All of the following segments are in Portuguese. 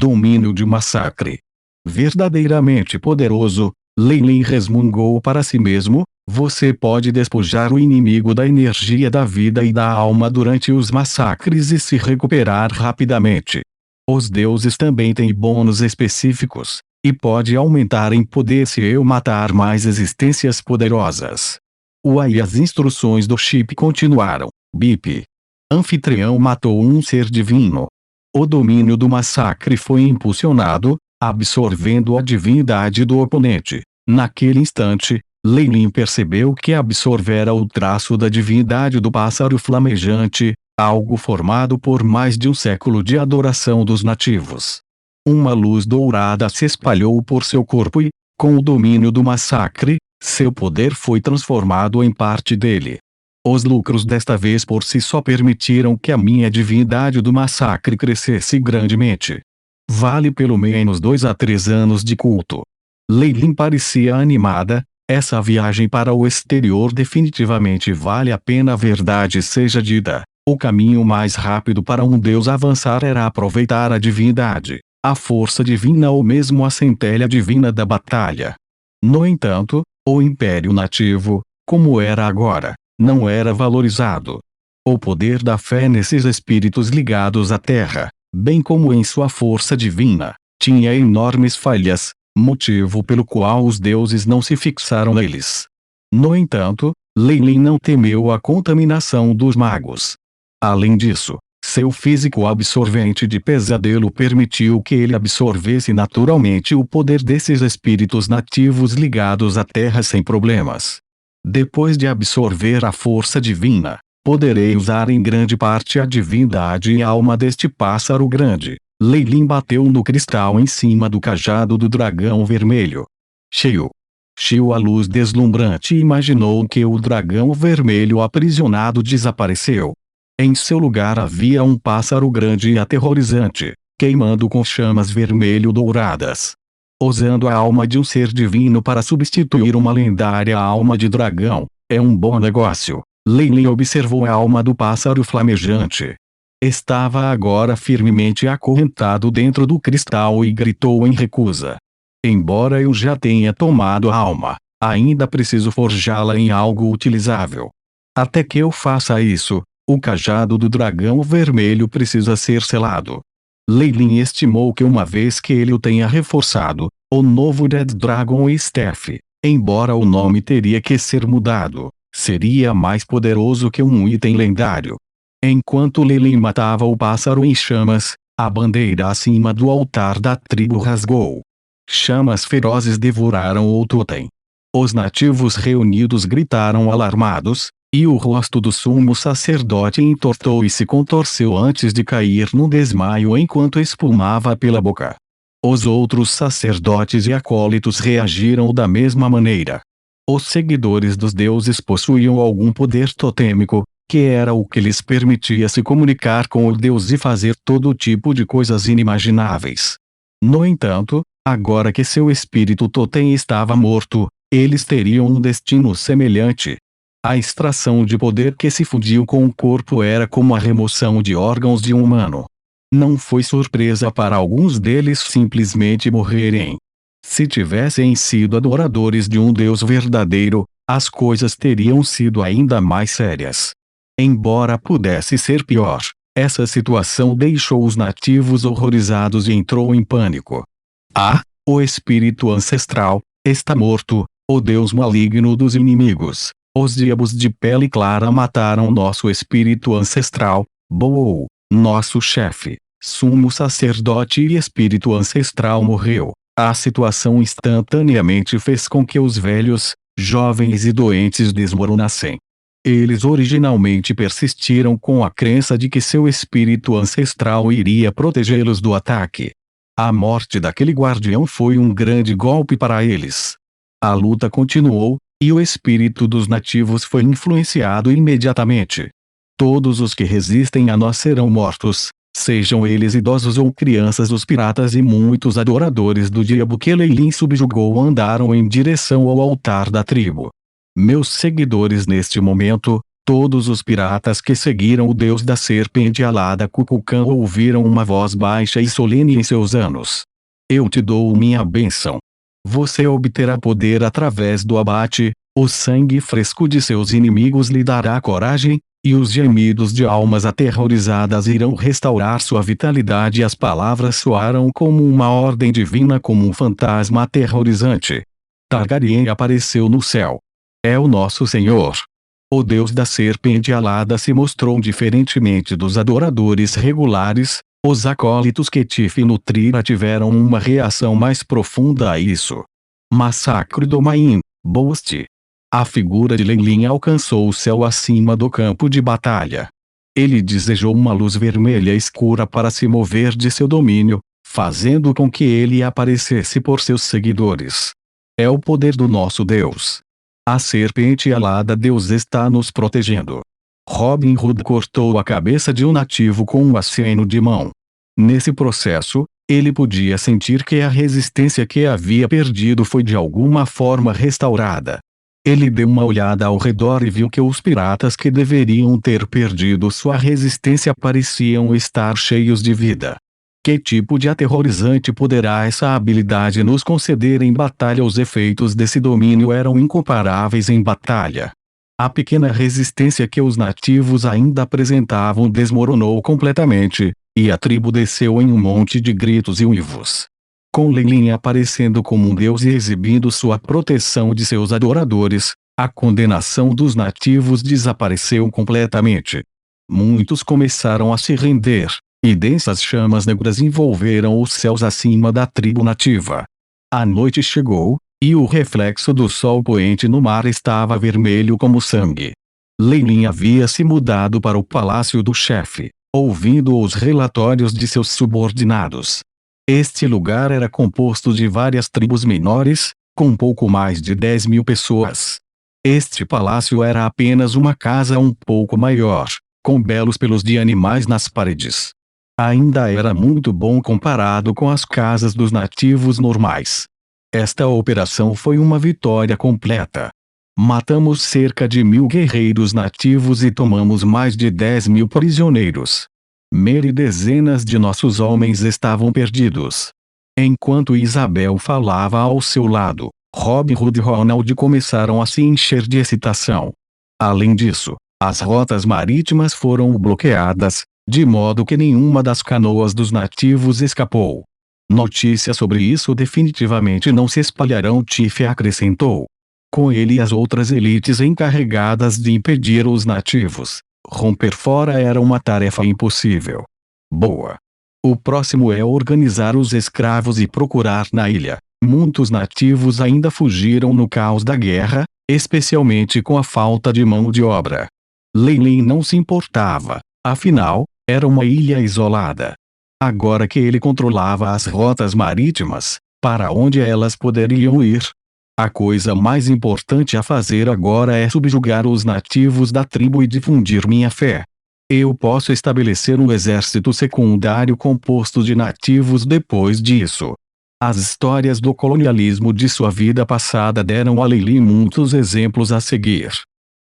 domínio de massacre. Verdadeiramente poderoso, Lei Lin resmungou para si mesmo, você pode despojar o inimigo da energia da vida e da alma durante os massacres e se recuperar rapidamente. Os deuses também têm bônus específicos, e pode aumentar em poder se eu matar mais existências poderosas. E as instruções do chip continuaram. Bip. Anfitrião matou um ser divino. O domínio do massacre foi impulsionado, absorvendo a divindade do oponente. Naquele instante, Lei Lin percebeu que absorvera o traço da divindade do pássaro flamejante, algo formado por mais de um século de adoração dos nativos. Uma luz dourada se espalhou por seu corpo e, com o domínio do massacre, seu poder foi transformado em parte dele. Os lucros desta vez por si só permitiram que a minha divindade do massacre crescesse grandemente. Vale pelo menos 2 a 3 anos de culto. Lei Lin parecia animada, essa viagem para o exterior definitivamente vale a pena. A verdade seja dita, o caminho mais rápido para um deus avançar era aproveitar a divindade, a força divina ou mesmo a centelha divina da batalha. No entanto, o Império Nativo, como era agora, não era valorizado. O poder da fé nesses espíritos ligados à Terra, bem como em sua força divina, tinha enormes falhas, motivo pelo qual os deuses não se fixaram neles. No entanto, Lei Lin não temeu a contaminação dos magos. Além disso, seu físico absorvente de pesadelo permitiu que ele absorvesse naturalmente o poder desses espíritos nativos ligados à Terra sem problemas. Depois de absorver a força divina, poderei usar em grande parte a divindade e a alma deste pássaro grande. Lei Lin bateu no cristal em cima do cajado do dragão vermelho. Xiu. A luz deslumbrante imaginou que o dragão vermelho aprisionado desapareceu. Em seu lugar havia um pássaro grande e aterrorizante, queimando com chamas vermelho-douradas. Usando a alma de um ser divino para substituir uma lendária alma de dragão, é um bom negócio. Lei Lin observou a alma do pássaro flamejante. Estava agora firmemente acorrentado dentro do cristal e gritou em recusa. Embora eu já tenha tomado a alma, ainda preciso forjá-la em algo utilizável. Até que eu faça isso, o cajado do dragão vermelho precisa ser selado. Lei Lin estimou que uma vez que ele o tenha reforçado, o novo Dead Dragon Staff, embora o nome teria que ser mudado, seria mais poderoso que um item lendário. Enquanto Lei Lin matava o pássaro em chamas, a bandeira acima do altar da tribo rasgou. Chamas ferozes devoraram o totem. Os nativos reunidos gritaram alarmados, e o rosto do sumo sacerdote entortou e se contorceu antes de cair num desmaio enquanto espumava pela boca. Os outros sacerdotes e acólitos reagiram da mesma maneira. Os seguidores dos deuses possuíam algum poder totêmico, que era o que lhes permitia se comunicar com o Deus e fazer todo tipo de coisas inimagináveis. No entanto, agora que seu espírito totem estava morto, eles teriam um destino semelhante. A extração de poder que se fundiu com o corpo era como a remoção de órgãos de um humano. Não foi surpresa para alguns deles simplesmente morrerem. Se tivessem sido adoradores de um Deus verdadeiro, as coisas teriam sido ainda mais sérias. Embora pudesse ser pior, essa situação deixou os nativos horrorizados e entrou em pânico. O espírito ancestral está morto, o Deus maligno dos inimigos. Os diabos de pele clara mataram nosso espírito ancestral, Boou, nosso chefe, sumo sacerdote e espírito ancestral morreu. A situação instantaneamente fez com que os velhos, jovens e doentes desmoronassem. Eles originalmente persistiram com a crença de que seu espírito ancestral iria protegê-los do ataque. A morte daquele guardião foi um grande golpe para eles. A luta continuou, e o espírito dos nativos foi influenciado imediatamente. Todos os que resistem a nós serão mortos, sejam eles idosos ou crianças. Os piratas e muitos adoradores do diabo que Lei Lin subjugou andaram em direção ao altar da tribo. Meus seguidores neste momento, Todos os piratas que seguiram o deus da serpente alada Kukulkan ouviram uma voz baixa e solene em seus anos. Eu te dou minha bênção. Você obterá poder através do abate, o sangue fresco de seus inimigos lhe dará coragem, e os gemidos de almas aterrorizadas irão restaurar sua vitalidade. As palavras soaram como uma ordem divina, como um fantasma aterrorizante. Targaryen apareceu no céu. É o nosso Senhor. O deus da serpente alada se mostrou diferentemente dos adoradores regulares. Os acólitos que Tiff nutrira tiveram uma reação mais profunda a isso. Massacre do Main, Boast. A figura de Leilin alcançou o céu acima do campo de batalha. Ele desejou uma luz vermelha escura para se mover de seu domínio, fazendo com que ele aparecesse por seus seguidores. É o poder do nosso Deus. A serpente alada Deus está nos protegendo. Robin Hood cortou a cabeça de um nativo com um aceno de mão. Nesse processo, ele podia sentir que a resistência que havia perdido foi de alguma forma restaurada. Ele deu uma olhada ao redor e viu que os piratas que deveriam ter perdido sua resistência pareciam estar cheios de vida. Que tipo de aterrorizante poderá essa habilidade nos conceder em batalha? Os efeitos desse domínio eram incomparáveis em batalha. A pequena resistência que os nativos ainda apresentavam desmoronou completamente, e a tribo desceu em um monte de gritos e uivos. Com Leilin aparecendo como um deus e exibindo sua proteção de seus adoradores, a condenação dos nativos desapareceu completamente. Muitos começaram a se render, e densas chamas negras envolveram os céus acima da tribo nativa. A noite chegou, e o reflexo do sol poente no mar estava vermelho como sangue. Leilin havia se mudado para o palácio do chefe, ouvindo os relatórios de seus subordinados. Este lugar era composto de várias tribos menores, com pouco mais de 10.000 pessoas. Este palácio era apenas uma casa um pouco maior, com belos pelos de animais nas paredes. Ainda era muito bom comparado com as casas dos nativos normais. Esta operação foi uma vitória completa. Matamos cerca de 1.000 guerreiros nativos e tomamos mais de 10.000 prisioneiros. Dezenas de nossos homens estavam perdidos. Enquanto Isabel falava ao seu lado, Robin Hood e Ronald começaram a se encher de excitação. Além disso, as rotas marítimas foram bloqueadas, de modo que nenhuma das canoas dos nativos escapou. Notícias sobre isso definitivamente não se espalharão, Tiff acrescentou. Com ele e as outras elites encarregadas de impedir os nativos. Romper fora era uma tarefa impossível. Boa. O próximo é organizar os escravos e procurar na ilha. Muitos nativos ainda fugiram no caos da guerra, especialmente com a falta de mão de obra. Leilin não se importava, afinal, era uma ilha isolada. Agora que ele controlava as rotas marítimas, para onde elas poderiam ir? A coisa mais importante a fazer agora é subjugar os nativos da tribo e difundir minha fé. Eu posso estabelecer um exército secundário composto de nativos depois disso. As histórias do colonialismo de sua vida passada deram a Leilin muitos exemplos a seguir.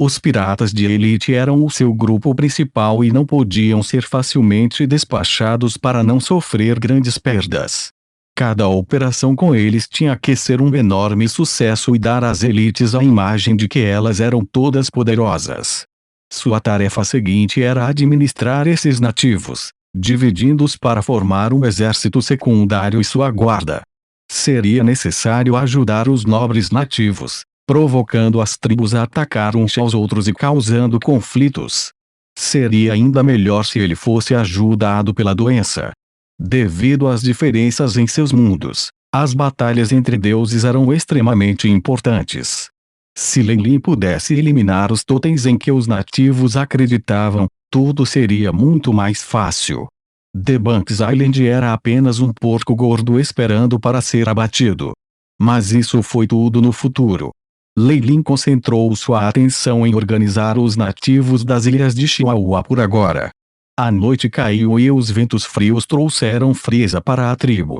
Os piratas de elite eram o seu grupo principal e não podiam ser facilmente despachados para não sofrer grandes perdas. Cada operação com eles tinha que ser um enorme sucesso e dar às elites a imagem de que elas eram todas poderosas. Sua tarefa seguinte era administrar esses nativos, dividindo-os para formar um exército secundário e sua guarda. Seria necessário ajudar os nobres nativos, provocando as tribos a atacar uns aos outros e causando conflitos. Seria ainda melhor se ele fosse ajudado pela doença. Devido às diferenças em seus mundos, as batalhas entre deuses eram extremamente importantes. Se Leilin pudesse eliminar os totens em que os nativos acreditavam, tudo seria muito mais fácil. The Banks Island era apenas um porco gordo esperando para ser abatido. Mas isso foi tudo no futuro. Leilin concentrou sua atenção em organizar os nativos das ilhas de Chihuahua por agora. A noite caiu e os ventos frios trouxeram frieza para a tribo.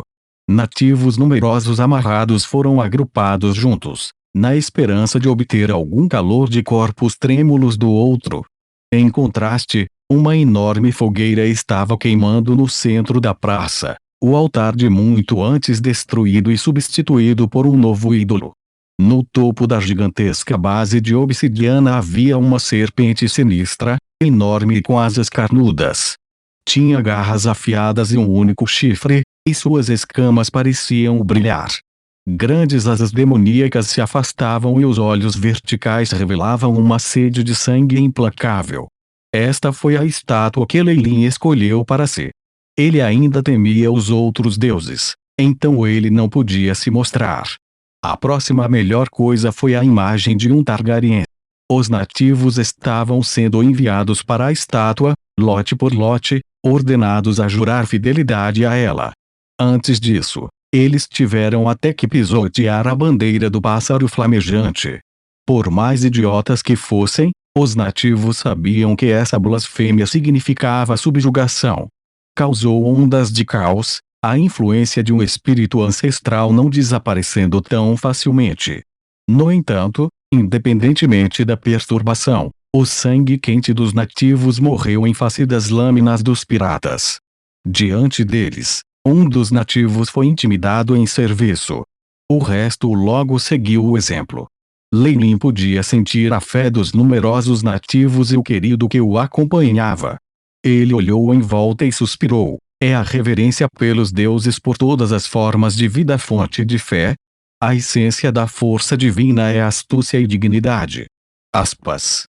Nativos numerosos amarrados foram agrupados juntos, na esperança de obter algum calor de corpos trêmulos do outro. Em contraste, uma enorme fogueira estava queimando no centro da praça, o altar de muito antes destruído e substituído por um novo ídolo. No topo da gigantesca base de obsidiana havia uma serpente sinistra, enorme e com asas carnudas. Tinha garras afiadas e um único chifre, e suas escamas pareciam brilhar. Grandes asas demoníacas se afastavam e os olhos verticais revelavam uma sede de sangue implacável. Esta foi a estátua que Leilin escolheu para si. Ele ainda temia os outros deuses, então ele não podia se mostrar. A próxima melhor coisa foi a imagem de um Targaryen. Os nativos estavam sendo enviados para a estátua, lote por lote, ordenados a jurar fidelidade a ela. Antes disso, eles tiveram até que pisotear a bandeira do pássaro flamejante. Por mais idiotas que fossem, os nativos sabiam que essa blasfêmia significava subjugação. Causou ondas de caos, a influência de um espírito ancestral não desaparecendo tão facilmente. No entanto, independentemente da perturbação, o sangue quente dos nativos morreu em face das lâminas dos piratas. Diante deles, um dos nativos foi intimidado em serviço. O resto logo seguiu o exemplo. Leilin podia sentir a fé dos numerosos nativos e o querido que o acompanhava. Ele olhou em volta e suspirou. É a reverência pelos deuses por todas as formas de vida fonte de fé. A essência da força divina é astúcia e dignidade. Aspas.